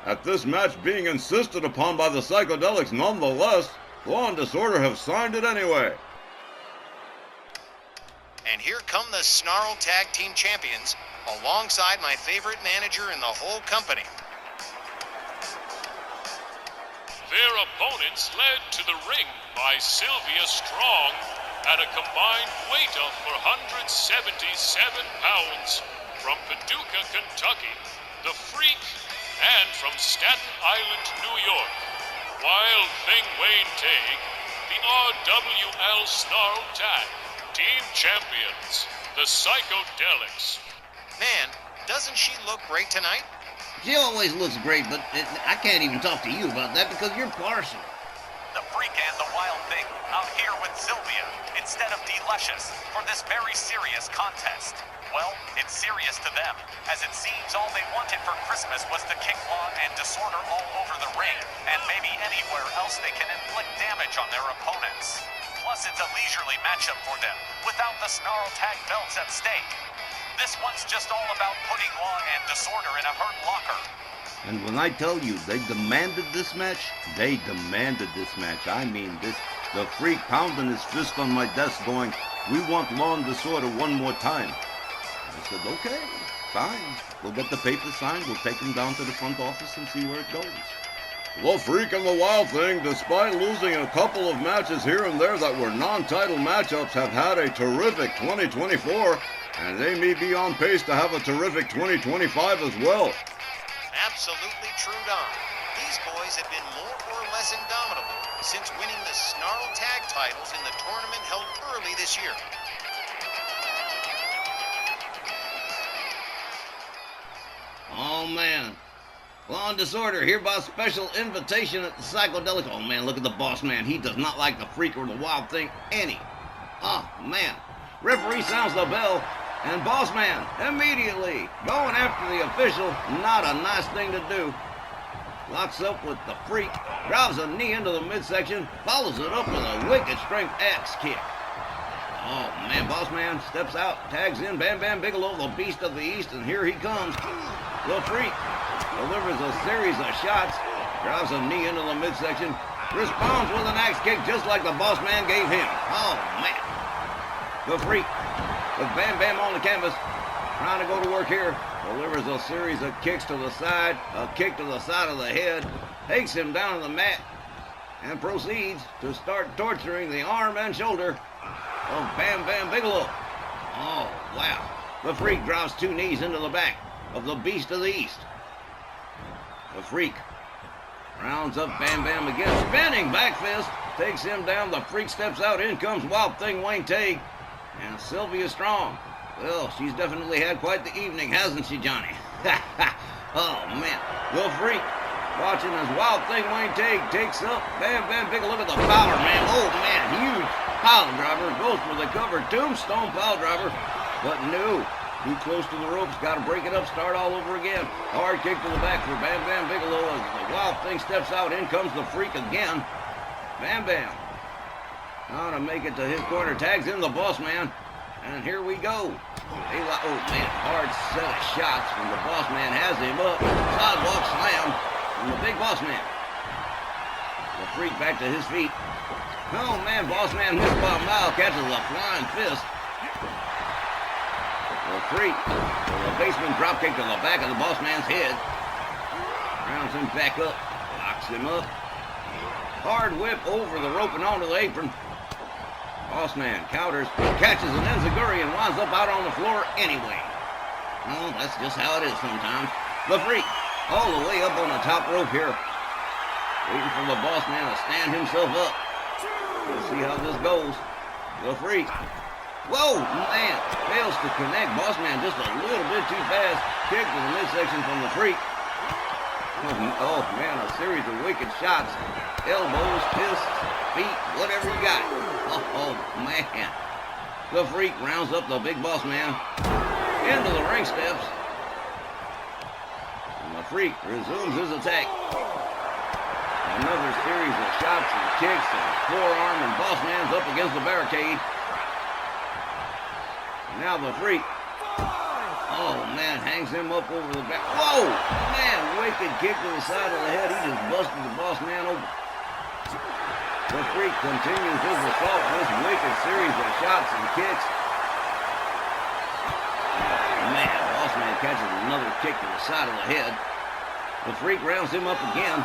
at this match being insisted upon by the Psychedelics, nonetheless, Law and Disorder have signed it anyway. And here come the Snarl Tag Team Champions, alongside my favorite manager in the whole company. There opponents led to the ring by Sylvia Strong at a combined weight of 477 pounds from Paducah, Kentucky, the Freak, and from Staten Island, New York, Wild Thing Wayne Tague, the RWL Snarl Tag Team Champions, the Psychedelics. Man, doesn't she look great tonight? She always looks great, but I can't even talk to you about that because you're partial. The Freak and the Wild Thing out here with Sylvia instead of Delicious for this very serious contest. Well, it's serious to them, as it seems all they wanted for Christmas was to kick law and disorder all over the ring, and maybe anywhere else they can inflict damage on their opponents. Plus, it's a leisurely matchup for them, without the Snarl Tag belts at stake. This one's just all about putting law and disorder in a hurt locker. And when I tell you they demanded this match, they demanded this match. I mean this. The Freak pounding his fist on my desk going, "We want Law and Disorder one more time." I said, okay, fine. We'll get the paper signed. We'll take him down to the front office and see where it goes. The Freak and the Wild Thing, despite losing a couple of matches here and there that were non-title matchups, have had a terrific 2024, and they may be on pace to have a terrific 2025 as well. Absolutely true, Don. These boys have been more or less indomitable since winning the Snarl Tag titles in the tournament held early this year. Oh, man. Law and Disorder, hereby special invitation at the Psychedelic. Oh, man, look at the boss man. He does not like the Freak or the Wild Thing any. Oh, man. Referee sounds the bell, and boss man, immediately, going after the official. Not a nice thing to do. Locks up with the Freak, drives a knee into the midsection, follows it up with a wicked strength axe kick. Oh, man, boss man steps out, tags in Bam Bam Bigelow, the Beast of the East, and here he comes. The Freak delivers a series of shots, drives a knee into the midsection, responds with an axe kick just like the boss man gave him. Oh, man. The Freak, with Bam Bam on the canvas, trying to go to work here, delivers a series of kicks to the side, a kick to the side of the head, takes him down to the mat, and proceeds to start torturing the arm and shoulder of Bam Bam Bigelow. Oh, wow. The Freak drives two knees into the back of the Beast of the East. The Freak rounds up Bam Bam again, spinning back fist, takes him down. The Freak steps out. In comes Wild Thing Wayne Tague and Sylvia Strong. Well, she's definitely had quite the evening, hasn't she, Johnny? Oh, man. The Freak watching as Wild Thing Wayne Tague takes up Bam Bam Bigelow. Look at the power, man. Oh, man, huge pile driver. Goes for the cover. Tombstone pile driver. But no. Too close to the ropes, got to break it up, start all over again. Hard kick to the back for Bam Bam Bigelow as the Wild Thing steps out. In comes the Freak again. Bam Bam. Now to make it to his corner, tags in the boss man. And here we go. Oh man, hard set of shots from the boss man, has him up. Sidewalk slam from the big boss man. The Freak back to his feet. Oh man, boss man missed by a mile, catches a flying fist. The Freak with a basement dropkick to the back of the boss man's head. Rounds him back up, locks him up. Hard whip over the rope and onto the apron. Boss man counters, catches an enziguri and winds up out on the floor anyway. Well, that's just how it is sometimes. The Freak all the way up on the top rope here. Waiting for the boss man to stand himself up. We'll see how this goes. The Freak. Whoa, man, fails to connect. Boss man just a little bit too fast. Kick to the midsection from the Freak. Oh, man, a series of wicked shots. Elbows, fists, feet, whatever you got. Oh, man. The Freak rounds up the big boss man into the ring steps. And the Freak resumes his attack. Another series of shots and kicks and forearm, and boss man's up against the barricade. Now the Freak, oh man, hangs him up over the back. Whoa, man, wicked kick to the side of the head. He just busted the boss man over. The Freak continues his assault with this wicked series of shots and kicks. Man, boss man catches another kick to the side of the head. The Freak rounds him up again.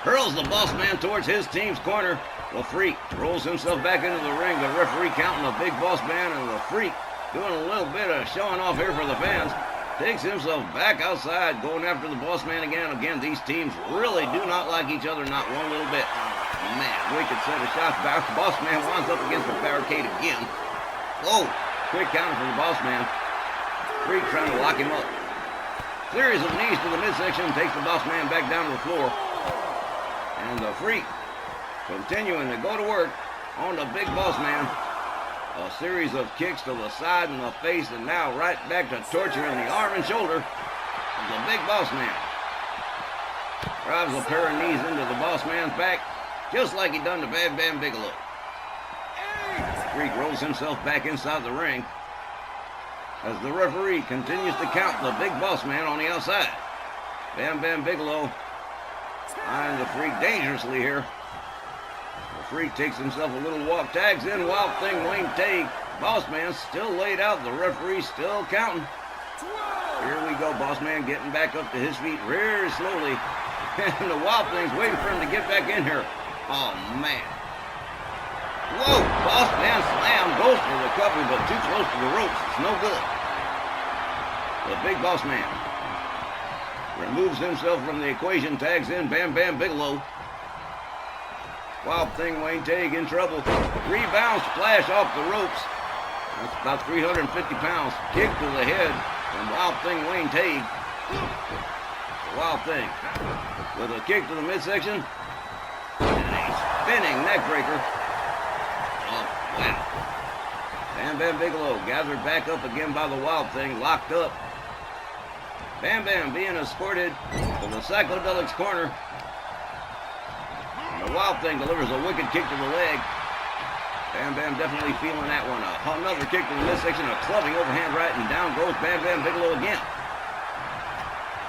hurls the boss man towards his team's corner. The Freak rolls himself back into the ring. The referee counting the big boss man, and the Freak doing a little bit of showing off here for the fans. Takes himself back outside, going after the boss man again. Again, these teams really do not like each other, not one little bit. Oh, man, wicked set of shots back. The boss man winds up against the barricade again. Whoa, quick counter from the boss man. Freak trying to lock him up. Series of knees to the midsection takes the boss man back down to the floor. And the Freak continuing to go to work on the big boss man. A series of kicks to the side and the face, and now right back to torturing the arm and shoulder of the big boss man. Drives a pair of knees into the boss man's back, just like he done to Bam Bam Bigelow. Freak rolls himself back inside the ring as the referee continues to count the big boss man on the outside. Bam Bam Bigelow eyeing the Freak dangerously here. The Freak takes himself a little walk, tags in Wild Thing Wayne Tague. Boss man still laid out, the referee still counting. Here we go, boss man getting back up to his feet very slowly. And the Wild Thing's waiting for him to get back in here. Oh, man. Whoa, boss man slam, goes for the cover, but too close to the ropes. It's no good. The big boss man removes himself from the equation, tags in Bam Bam Bigelow. Wild Thing Wayne Tague in trouble. Rebound splash off the ropes. That's about 350 pounds. Kick to the head from Wild Thing Wayne Tague. Wild Thing with a kick to the midsection. And a spinning neckbreaker. Oh, wow. Bam Bam Bigelow gathered back up again by the Wild Thing, locked up. Bam Bam being escorted to the Psychodelic's corner. And the Wild Thing delivers a wicked kick to the leg. Bam Bam definitely feeling that one. Another kick to the midsection, a clubbing overhand right, and down goes Bam Bam Bigelow again.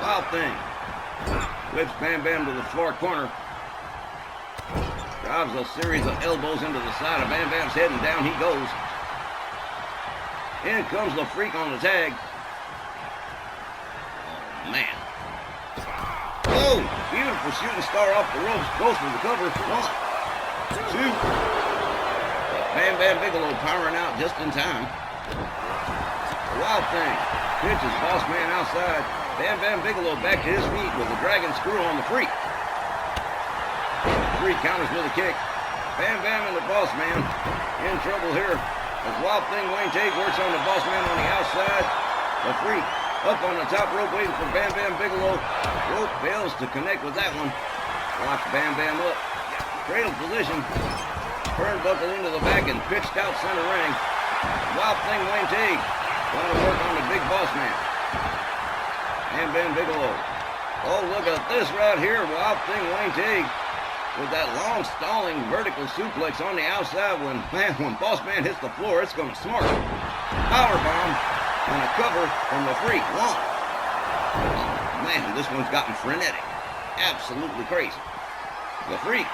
Wild Thing whips Bam Bam to the far corner. Drives a series of elbows into the side of Bam Bam's head, and down he goes. In comes the Freak on the tag. Oh, man. Oh, beautiful shooting star off the ropes. Goes for the cover. 1, 2. Bam Bam Bigelow powering out just in time. The Wild Thing pitches boss man outside. Bam Bam Bigelow back to his feet with a dragon screw on the Freak. The Freak counters with a kick. Bam Bam and the boss man in trouble here as Wild Thing Wayne Tague works on the boss man on the outside. The Freak up on the top rope waiting for Bam Bam Bigelow. Rope fails to connect with that one. Locks Bam Bam up. Cradle position. Turnbuckle into the back and pitched out center ring. Wild Thing Wayne Tague going to work on the big boss man. Bam Bam Bigelow. Oh, look at this right here. Wild Thing Wayne Tague with that long stalling vertical suplex on the outside. When boss man hits the floor, it's going to smart. Powerbomb and a cover from the Freak. 1. Oh, man, this one's gotten frenetic. Absolutely crazy. The Freak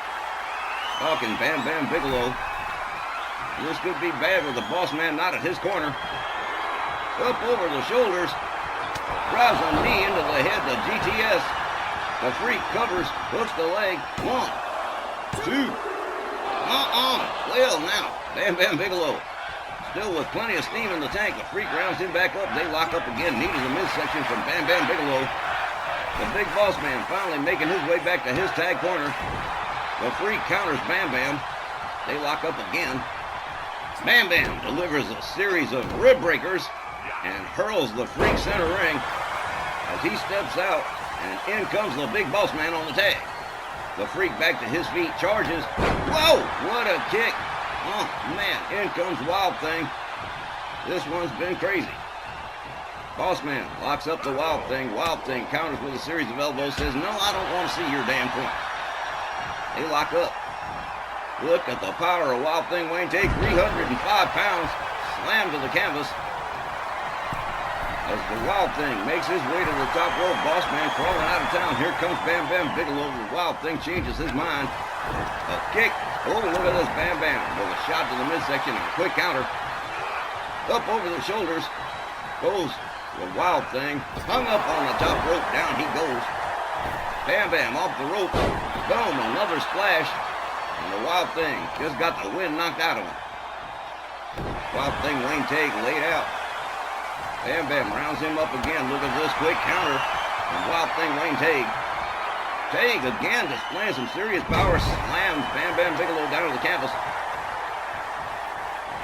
stalking Bam Bam Bigelow. This could be bad with the boss man not at his corner. Up over the shoulders. Drives a knee into the head to GTS. The Freak covers, hooks the leg. 1, 2. Well, now, Bam Bam Bigelow still with plenty of steam in the tank. The Freak rounds him back up. They lock up again. Knee to the midsection from Bam Bam Bigelow. The big boss man finally making his way back to his tag corner. The Freak counters Bam Bam. They lock up again. Bam Bam delivers a series of rib breakers and hurls the Freak center ring as he steps out, and in comes the big boss man on the tag. The Freak back to his feet, charges. Whoa, what a kick. Oh, man, in comes Wild Thing. This one's been crazy. Boss man locks up the Wild Thing. Wild Thing counters with a series of elbows, says, no, I don't want to see your damn point. They lock up. Look at the power of Wild Thing Wayne Tague, 305 pounds, slammed to the canvas. As the Wild Thing makes his way to the top rope, boss man crawling out of town. Here comes Bam Bam Bigelow. The Wild Thing changes his mind. A kick. Oh, look at this Bam Bam with a shot to the midsection and a quick counter. Up over the shoulders goes the Wild Thing. Hung up on the top rope. Down he goes. Bam Bam off the rope. Boom, another splash. And the Wild Thing just got the wind knocked out of him. Wild Thing, Wayne Tague laid out. Bam Bam rounds him up again. Look at this quick counter from Wild Thing, Wayne Tague. Tague again displaying some serious power. Slams Bam Bam Bigelow down to the canvas.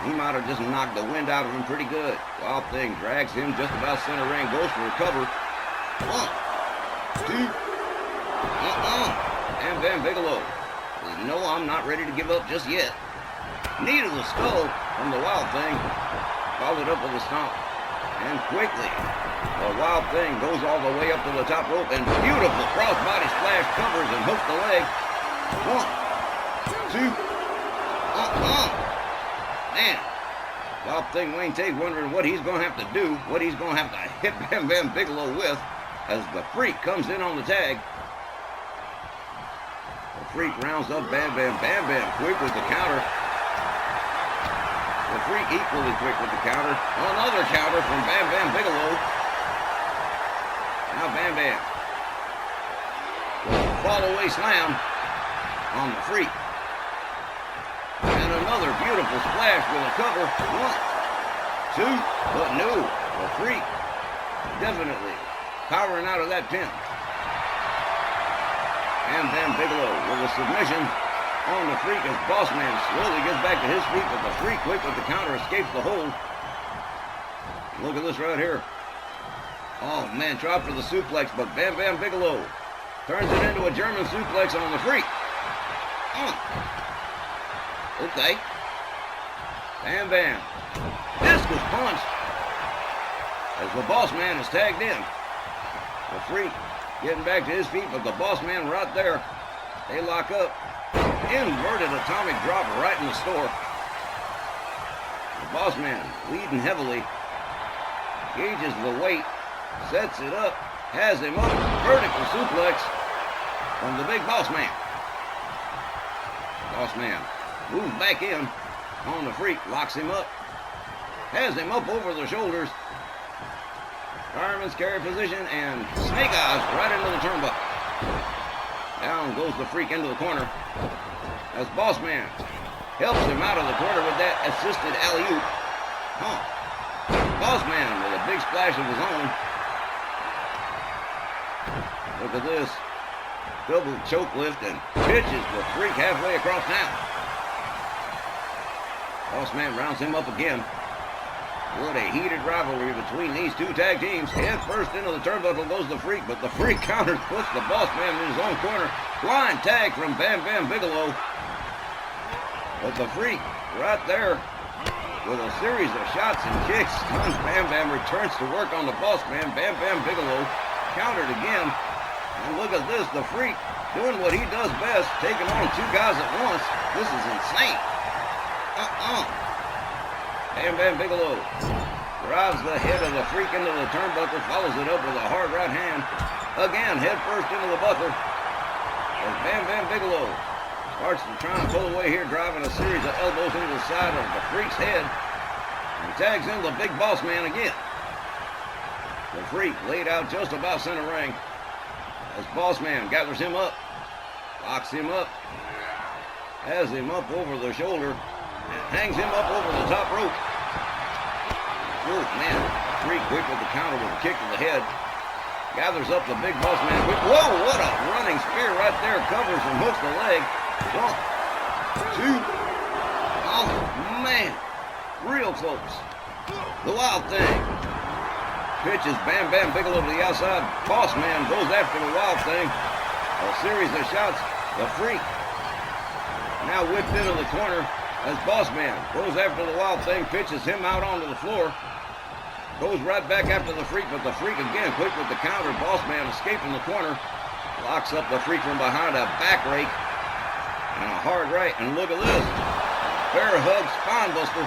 He might have just knocked the wind out of him pretty good. Wild Thing drags him just about center ring. Goes for a cover. 1, 2. Bam Bam Bigelow. No, I'm not ready to give up just yet. Knee to the skull from the Wild Thing. Followed up with a stomp. And quickly, the Wild Thing goes all the way up to the top rope and beautiful crossbody splash covers and hooks the leg. 1, 2. Man, Wild Thing Wayne Tague wondering what he's going to have to do, what he's going to have to hit Bam Bam Bigelow with as the Freak comes in on the tag. The Freak rounds up Bam Bam. Bam Bam quick with the counter. The Freak equally quick with the counter. Another counter from Bam Bam Bigelow. Now Bam Bam. Fall away slam on the Freak. And another beautiful splash with a cover. 1, 2, but no, the Freak definitely powering out of that pin. Bam Bam Bigelow with a submission on the Freak as Boss Man slowly gets back to his feet, but the Freak quick with the counter escapes the hold. Look at this right here. Oh man, tried for the suplex, but Bam Bam Bigelow turns it into a German suplex on the Freak. Okay. Bam Bam. Discus punch as the Boss Man is tagged in. The Freak getting back to his feet, but the Boss Man right there. They lock up. Inverted atomic drop right in the store. The Boss Man leading heavily. Gauges the weight. Sets it up. Has him up. Vertical suplex from the big Boss Man. Boss Man moves back in on the Freak. Locks him up. Has him up over the shoulders. Fireman's carry position and snake eyes right into the turnbuckle. Down goes the Freak into the corner as Boss Man helps him out of the corner with that assisted alley-oop. Boss Man with a big splash of his own. Look at this. Double choke lift and pitches the Freak halfway across town. Boss Man rounds him up again. What a heated rivalry between these two tag teams. Head first into the turnbuckle goes the Freak, but the Freak counters, puts the Boss Man in his own corner. Blind tag from Bam Bam Bigelow. But the Freak right there with a series of shots and kicks. Stuns Bam Bam, returns to work on the Boss Man. Bam Bam Bigelow countered again. And look at this, the Freak doing what he does best, taking on two guys at once. This is insane. Bam Bam Bigelow drives the head of the Freak into the turnbuckle, follows it up with a hard right hand. Again, head first into the buckle. As Bam Bam Bigelow starts to try and pull away here, driving a series of elbows into the side of the Freak's head. And tags in the big Boss Man again. The Freak laid out just about center ring. As Boss Man gathers him up, locks him up, has him up over the shoulder, and hangs him up over the top rope. Oh, man. Freak quick with the counter with a kick to the head. Gathers up the big Boss Man quick. Whoa, what a running spear right there. Covers and hooks the leg. 1, 2. Oh, man. Real close. The Wild Thing pitches Bam Bam Bigelow to the outside. Boss Man goes after the Wild Thing. A series of shots. The Freak now whipped into the corner as Boss Man goes after the Wild Thing, pitches him out onto the floor. Goes right back after the Freak, but the Freak again quick with the counter. Boss Man escaping the corner. Locks up the Freak from behind, a back rake. And a hard right. And look at this. Bear hug spine buster.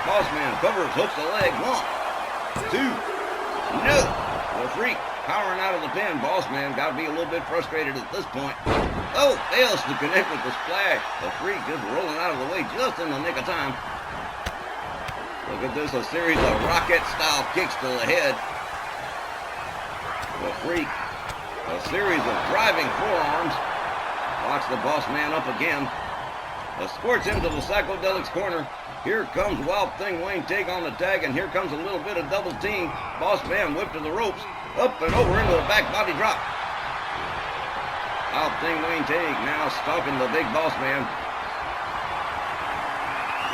Boss Man covers, hooks the leg. 1, 2. No. The Freak powering out of the pin. Boss Man got to be a little bit frustrated at this point. Oh, fails to connect with the splash. The Freak just rolling out of the way just in the nick of time. Look at this, a series of rocket-style kicks to the head. The Freak, a series of driving forearms. Locks the boss man up again. Escorts him to the Psychodelic's corner. Here comes Wild Thing Wayne Take on the tag, and here comes a little bit of double team. Boss man whipped to the ropes. Up and over into a back body drop. Wild Thing Wayne Take now stalking the big boss man.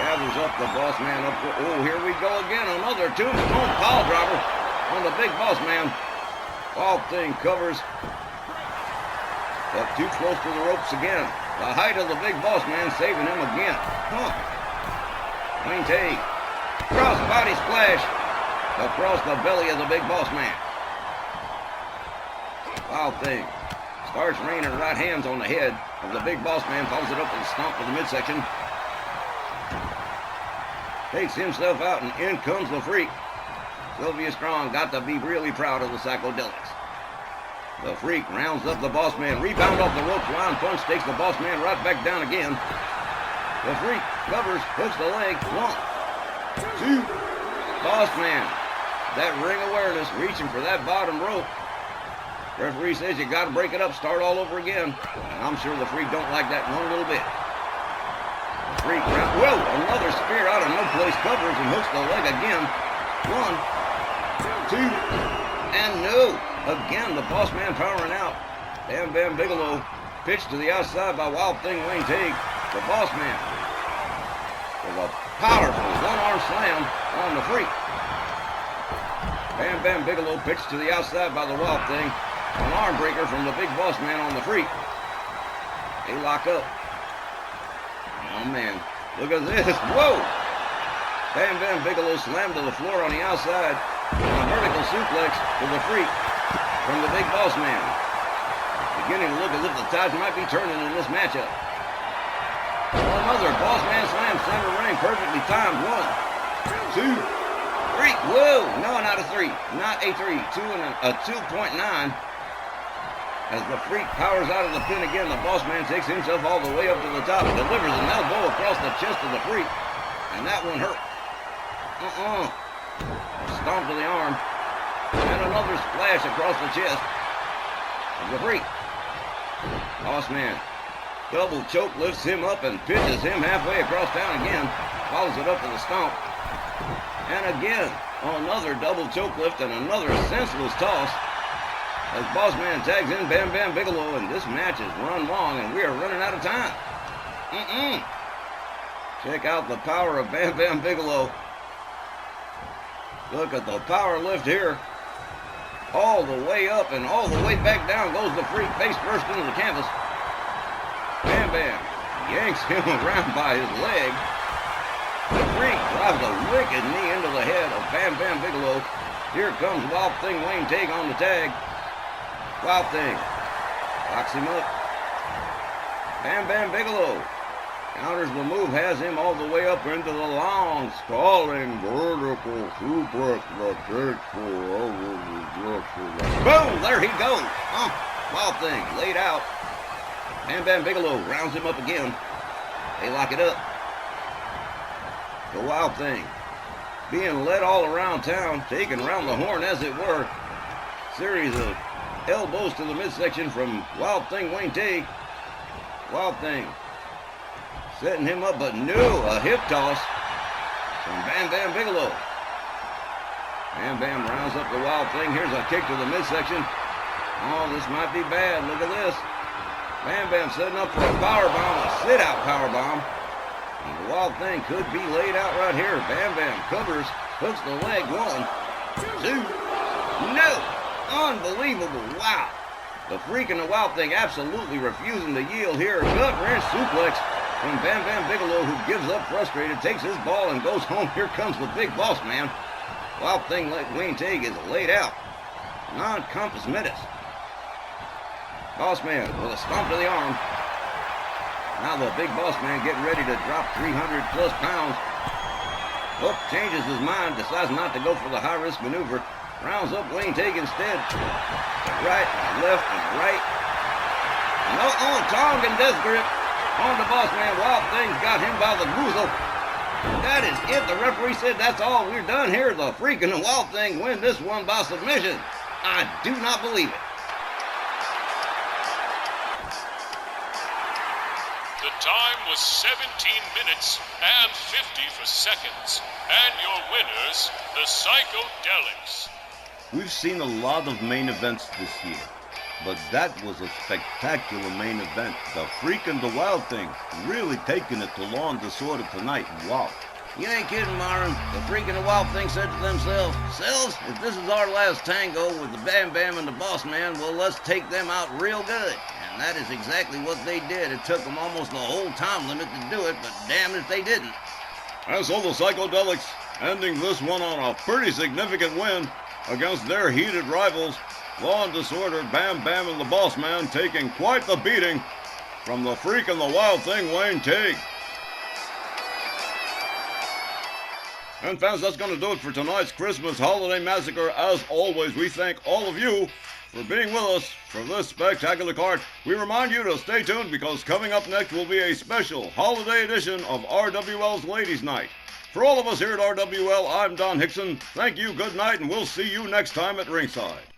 Gathers up the boss man up. Oh, here we go again. Another tombstone pile driver on the big boss man. Wild Thing covers. But too close to the ropes again. The height of the big boss man saving him again. Wayne Take. Cross body splash across the belly of the big boss man. Wild Thing starts raining right hands on the head of the big boss man. Follows it up with a stomp to the midsection. Takes himself out, and in comes the Freak. Sylvia Strong got to be really proud of the Psychedelics. The Freak rounds up the boss man. Rebound off the ropes. Lion punch takes the boss man right back down again. The Freak covers, hooks the leg. 1, 2. Boss man. That ring awareness, reaching for that bottom rope. Referee says you got to break it up, start all over again. And I'm sure the Freak don't like that one little bit. The Freak round. Whoa! Another spear out of no place, covers and hooks the leg again. 1, 2, and no. Again, the boss man powering out. Bam Bam Bigelow pitched to the outside by Wild Thing Wayne Take. The boss man with a powerful one-arm slam on the Freak. Bam Bam Bigelow pitched to the outside by the Wild Thing. An arm breaker from the big boss man on the Freak. They lock up. Oh man, look at this. Whoa! Bam Bam Bigelow slammed to the floor on the outside. And a vertical suplex to the Freak from the big boss man. Beginning to look as if the tides might be turning in this matchup. Another boss man slam, center ring, perfectly timed. 1, 2, 3. Whoa! No, not a 3. Not a 3. 2 and a 2.9. As the Freak powers out of the pin again, the boss man takes himself all the way up to the top, delivers an elbow across the chest of the Freak, and that one hurt. Stomp to the arm, and another splash across the chest of the Freak. Boss man, double choke, lifts him up and pitches him halfway across town again, follows it up to the stomp, and again, another double choke lift and another senseless toss. As boss man tags in Bam Bam Bigelow, and this match has run long, and we are running out of time. Check out the power of Bam Bam Bigelow. Look at the power lift here. All the way up and all the way back down goes the Freak, face first into the canvas. Bam Bam yanks him around by his leg. The Freak drives a wicked knee into the head of Bam Bam Bigelow. Here comes Wild Thing Wayne Take on the tag. Wild Thing locks him up. Bam Bam Bigelow counters the move, has him all the way up into the long, sprawling vertical suplex that takes forever to get. Boom! There he goes. Wild Thing laid out. Bam Bam Bigelow rounds him up again. They lock it up. The Wild Thing being led all around town, taken around the horn as it were. Series of elbows to the midsection from Wild Thing Wayne Take. Wild Thing setting him up, but no, a hip toss from Bam Bam Bigelow. Bam Bam rounds up the Wild Thing. Here's a kick to the midsection. Oh, this might be bad. Look at this. Bam Bam setting up for a powerbomb, a sit-out powerbomb. And the Wild Thing could be laid out right here. Bam Bam covers, hooks the leg. 1, 2, no! Unbelievable, wow. The Freak and the Wild Thing absolutely refusing to yield here. Gut-wrench suplex from Bam Bam Bigelow, who gives up frustrated, takes his ball and goes home. Here comes the big boss man. Wild Thing Wayne Take is laid out. Non-compass menace. Boss man with a stomp to the arm. Now the big boss man getting ready to drop 300 plus pounds. Oh, changes his mind, decides not to go for the high-risk maneuver. Rounds up Wayne Take instead. Right, left, and right. No, Tongan death grip on the boss man. Wild Thing's got him by the boozle. That is it. The referee said that's all. We're done here. The Freak and the Wild Thing win this one by submission. I do not believe it. The time was 17 minutes and 54 seconds. And your winners, the Psychedelics. We've seen a lot of main events this year, but that was a spectacular main event. The Freak and the Wild Thing really taking it to Law and Disorder tonight. Wow. You ain't kidding, Myron. The Freak and the Wild Thing said to themselves, "Sells, if this is our last tango with the Bam Bam and the Boss Man, well, let's take them out real good." And that is exactly what they did. It took them almost the whole time limit to do it, but damn if they didn't. And so the Psychedelics ending this one on a pretty significant win against their heated rivals, Law and Disorder, Bam Bam and the Boss Man, taking quite the beating from the Freak and the Wild Thing, Wayne Teague. And fans, that's going to do it for tonight's Christmas Holiday Massacre. As always, we thank all of you for being with us for this spectacular card. We remind you to stay tuned because coming up next will be a special holiday edition of RWL's Ladies Night. For all of us here at RWL, I'm Don Hickson. Thank you, good night, and we'll see you next time at ringside.